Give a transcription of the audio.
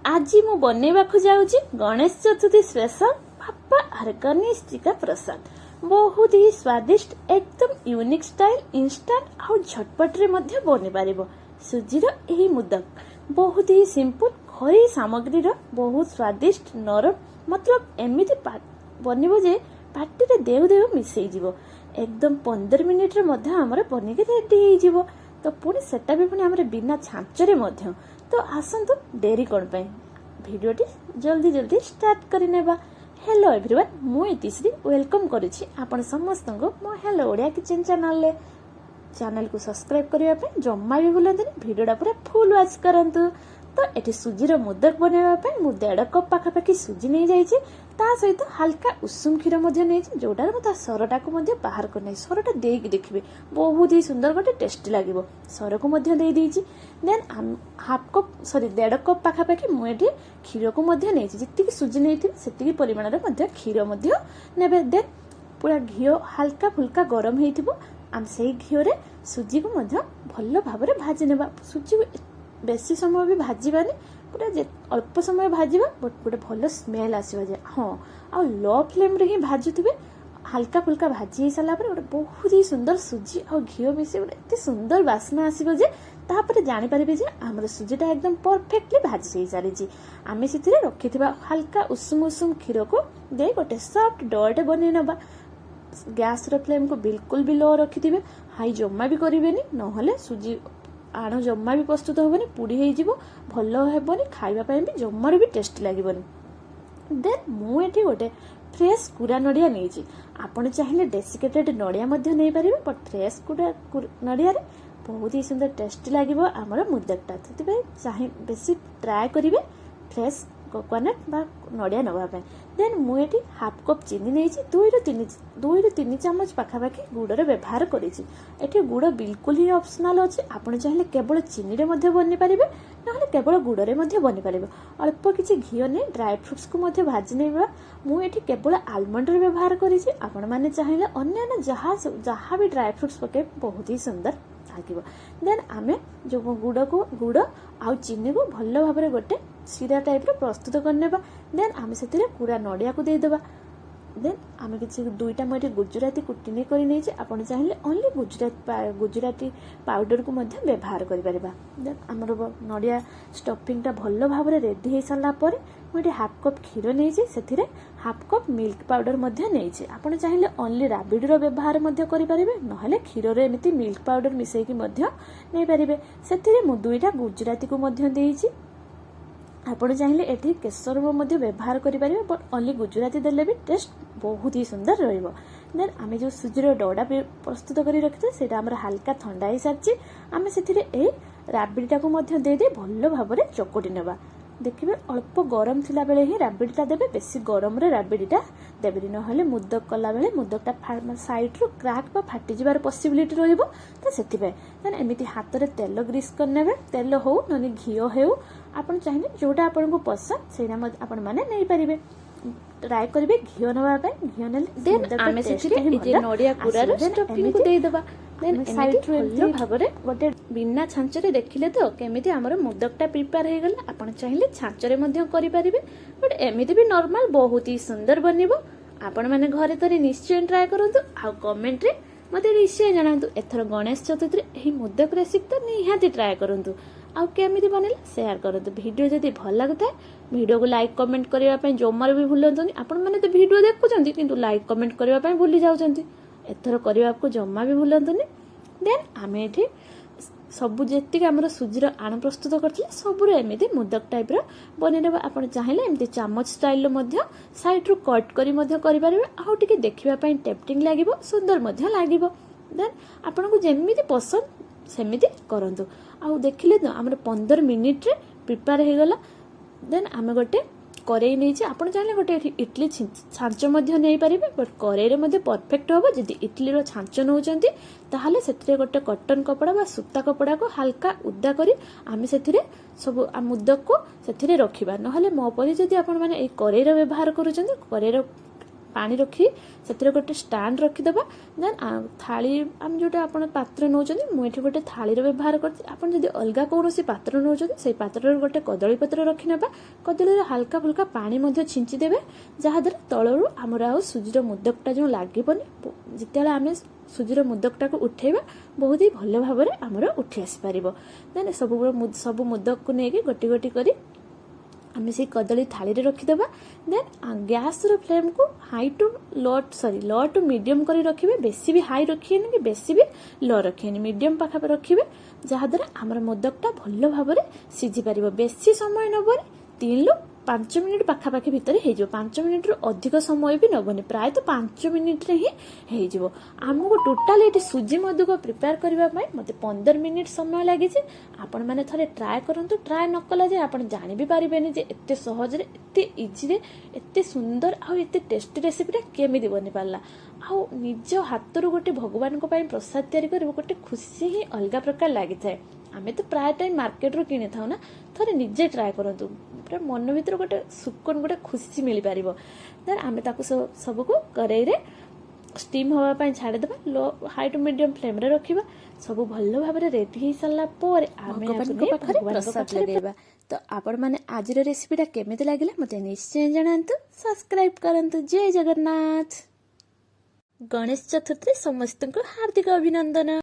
आज मु बनैबाकु जाउची गणेश चतुर्थी स्पेशल बापा ऑर्गेनिक का प्रसाद। बहुत ही स्वादिष्ट एकदम यूनिक स्टाइल इंस्टेंट और झटपट रे मध्य बनि पारिबो। सुजीर एही मुदक बहुत ही सिंपल घरे सामग्री रो बहुत स्वादिष्ट नरम मतलब एमिति बनिबो जे पाटी रे देउ देउ मिसई जीवो। एकदम 15 मिनिट रे मध्य हमर बनिके रेडी हेई जीवो। तो पुणी सेटा भी पुणी हमर बिना छांचरे मध्य। तो आसंतु डेरी कोन पय भिडियोटी जल्दी जल्दी स्टार्ट करि नेबा। हेलो एवरीवन, मु इतिश्री वेलकम करूछि आपण समस्त को मो हेलो ओडिया किचन चैनल को सब्सक्राइब करिया पे जम्मा भी भूलंतनी। भिडियोटा पूरा फुल वॉच करंतु। तो एठी सुजीर मोदक बनावा पे मु 1.5 कप पाखापाखि सुजी नहीं जाइछि। ता सहित हल्का उषुम क्षीर मध्य नहीं जोटार मु ता सरटा को मध्य बाहर कर नै सरटा देकी देखिबे बहुत ही सुंदर गोटे टेस्टी लागिवो। सर को मध्य दे दीछि। देन हाफ कप 1.5 कप पाखापाखि मु एठी क्षीर को मध्य नैछि। जति सुजी नैथि सेति परिमाण रे मध्य क्षीर मध्य नेबे। देन पूरा घियो हल्का फुल्का गरम हेइथिबो। आम सेही घियो रे सुजी को मध्य भल्लो भाबरे भाजी नेबा। सुजी बेसी समय भी भाजीबानी पूरा अल्प समय भाजीबा बट गोटे भल स्मेल आसीबा जे हाँ आ लो फ्लेम रे ही भाजुथिबे। हल्का फुल्का भाजी हे साला पर गोटे बहुत ही सुंदर सुजी और घियो मिसे गोटे एते सुंदर बास्ना आसीबो जे तापर जानि परिबे जे हमर सुजीटा एकदम परफेक्टली भाजी हे सारिछि। आमे सिथिरे रखिथिबा हल्का उषुम उषुम क्षीर को दे गोटे सॉफ्ट डोटे बनै नबा। गैस रो फ्लेम को बिल्कुल भी लो रखिथिबे, हाई जम्मा भी करिवेनी नहले सुजी आण जम्मा भी प्रस्तुत होबनी, पुड़ी हे जीवो, भलो हेबनी, खाइबा पय भी जम्मार भी टेस्टी लागिबनी। देन मु एठी गोटे फ्रेश कुरा नडिया नैछि। आपण चाहिले डेसिकेटेड नडिया मध्य नै परिबे बट फ्रेश कुरा नडिया रे बहुत ही सुंदर टेस्टी लागिबो हमर मुदकटा। तते चाहे बेसी ट्राई करिवे फ्रेश कोकोनट बा नडिया नबा पे। देन मु एठी हाफ कप चीनी नैछि। 2 ରୁ 3 चामच पाखापाखि गुड़ रे व्यवहार करिछि। एठी गुड़ बिल्कुल ही ऑप्शनल अछि। आपण चाहिले केवल चीनी रे मध्य बनि पारिबे नहले केवल गुड़ रे मध्य बनि पारिबे। अल्प किछि घियो ने ड्राई फ्रूट्स को मध्य भाजी नेबा। मु एठी केवल आलमंड रे व्यवहार करिछि। आपण माने चाहिले अन्य जहा भी ड्राई फ्रूट्स पके बहुत ही सुंदर लागिबो। देन आमे जो गुड़ आउ चीनी को भल्लो भाबरे गोटे सीरा टाइप रो प्रस्तुत करनेबा। देन आमे सेतिरे पूरा नडिया को दे देबा। देन आमे किछि 2टा मटे गुजराती कुटिने करि नै जे आपण चाहिले ओनली गुजराती पाउडर को मध्य व्यवहार करि परिबा। देन हमर नडिया स्टफिंगटा भल्लो भाबरे रेडी हे साला परे मटे हाफ कप क्षीर नै जे सेतिरे हाफ कप मिल्क पाउडर मध्य नै जे आपण चाहिले ओनली राबिडी रो व्यवहार मध्य करि परिबे नहले क्षीर रे एमिति मिल्क पाउडर मिसै कि मध्य नै परिबे। सेतिरे मु 2टा गुजराती को मध्य देइछि। आपण चाहिले एठी केसर मध्य व्यवहार करि परिबे बट ओनली गुजराती देले भी टेस्ट बहुत ही सुंदर रहिबो। देन आमे जो सुजीर डोडा प्रस्तुत करि रखिते सेटा हमर हल्का ठंडा हे सारछि। आमे सेथिरे ए राबिडीटा को मध्य दे दे भल्लो भाबरे चकोटी नेबा। देखिबे अल्प गरम थिला बेले ही राबिडीटा देबे, बेसी गरम रे राबिडीटा देबेनी नहले मुदक कला बेले मुदकटा साइड रो क्रैक बा फाटी जिबार पॉसिबिलिटी रहिबो। त सेति बे देन एमिति हाथ रे तेल ग्रीस करनेबे। तेल हो ननी घियो हेउ आपण चाहिए जोटा आपण को पसंद सेना आपण माने नै परिबे। ट्राई करिवे घियो नबा पे घियो ने देन आमे सेतिरे जे नडिया कुरा रो स्टफिंग को देई दबा। देन साइड रो एमती भाबरे गोटे बिना छांचरे देखिले तो केमिति हमर मोदकटा प्रिपेयर हे गेला। आपण चाहिए छांचरे मध्य करि परिबे बट एमिति भी नॉर्मल बहुत ही सुंदर बनिबो। आपण माने घरे तरी निश्चय ट्राई करंतु आ कमेंट रे मते निश्चय जणांतु। एथर गणेश चतुर्थी एही मोदक रेसिपी तो निहाती ट्राई करंतु आउ केमिति बनेला शेयर करंतु। वीडियो जदि भल लागुता वीडियो को लाइक कमेंट करिया पय जम्मार भी भूलंतुनी। आपण माने तो वीडियो देखुचंती किंतु लाइक कमेंट करिया पय भूली जाउचंती। एथर करिया आपको जम्मा भी भूलंतुनी। देन आमे एठी सबु जेतिक हमर सुजीर आण प्रस्तुत करथिले सबुर एमिति मोदक टाइप रो बनेनेबा। आपण चाहिले एमिति चामच स्टाइल रो मध्य साइड रो कट करी मध्य करि परिबे। आउ टिके देखिबा पय टेम्पटिंग लागिबो, सुंदर मध्य लागिबो। देन आपण को जेमिति पसंद सेमिति करंतु। आउ देखिले तो हमर 15 मिनिट रे प्रिपेयर हे गला। देन आमे गोटे करेई नै जे आपण चाहिले गोटे इडली छांच मध्य नै परिबे बट करेई रे मध्य परफेक्ट होबो। जदि इडली रो छांच नउचंती ताहाले सेतिरे गोटे कॉटन कपड़ा बा सूता कपड़ा को हल्का उद्दा करी आमे सेतिरे सब मुदक को सेतिरे रखिबा। नहले मो परि जदि आपण माने ए करेई रो व्यवहार करूचंती करेई रो पानी रखी से गोटे स्टाण्ड रखिदेबा देन थाली आम जोटा आपण पात्र नौचंदी मुझे गोटे थाली व्यवहार कर अलग कौन पात्र नौचंदी से पात्र गोटे कदली पत्र रखी नेबा कदली हल्का फुल्का पानी छिंची देबे जहाद्वारा तलू आमर आ सुजीर मोदकटा जो लगभग जिते आम सुजीर मोदकटा को उठेबा बहुत ही भल भाव में आमर उठी आसी पार देन सब मोदक को लेकिन गोटी गोटी करी आम से कदली थाली रखिदेबा देन गैस फ्लेम को high to low to medium करी रखिबे बेसी भी हाई रखिएनि कि बेसी भी लो रखिएनि मीडियम पाखा रखिबे जहाद्वारा आमर मोदकटा भल भाव में सीझी पार बेसी समय नबनी 3 ରୁ 5 मिनिट पाखापाखि भितर हो 5 मिनिट रू अधिक समय भी नबनी प्राय तो 5 मिनिट रे ही हो आमको टोटाल ये सुजी मोदक प्रिपेयर करने मत 15 मिनिट समय लगी आपण मैंने थे ट्राए करूँ ट्राए न कला जे आप जानी भी पारे जे एत सहज एत इजी एत सुंदर आते टेस्टी रेसिपीटा केमी बनी पारा आउ निज हाथ गोटे भगवान प्रसाद तैयारी कर गोटे खुशी ही अलग प्रकार लगी थाए आमे तो प्राय टाइम मार्केट रू किनी थाउ ना थरे निजे ट्राए करंतु पूरा मन भीतर गोटे सुकून गोटे खुशी मिल पारिबो देन आमे ताकू सबको करेई रे स्टीम होवा पई छाड़ी देबा लो हाई टू मीडियम फ्लेम रे रखिबा सब भल भाव रे रेडी हो सारा पर आमे भगवान प्रसाद लगेबा तो आपण माने आज रे रेसिपीटा केमिति लागिला मते निश्चय जणांतु सब्सक्राइब करंतु जय जगन्नाथ गणेश चतुर्थी समस्त को हार्दिक अभिनंदन।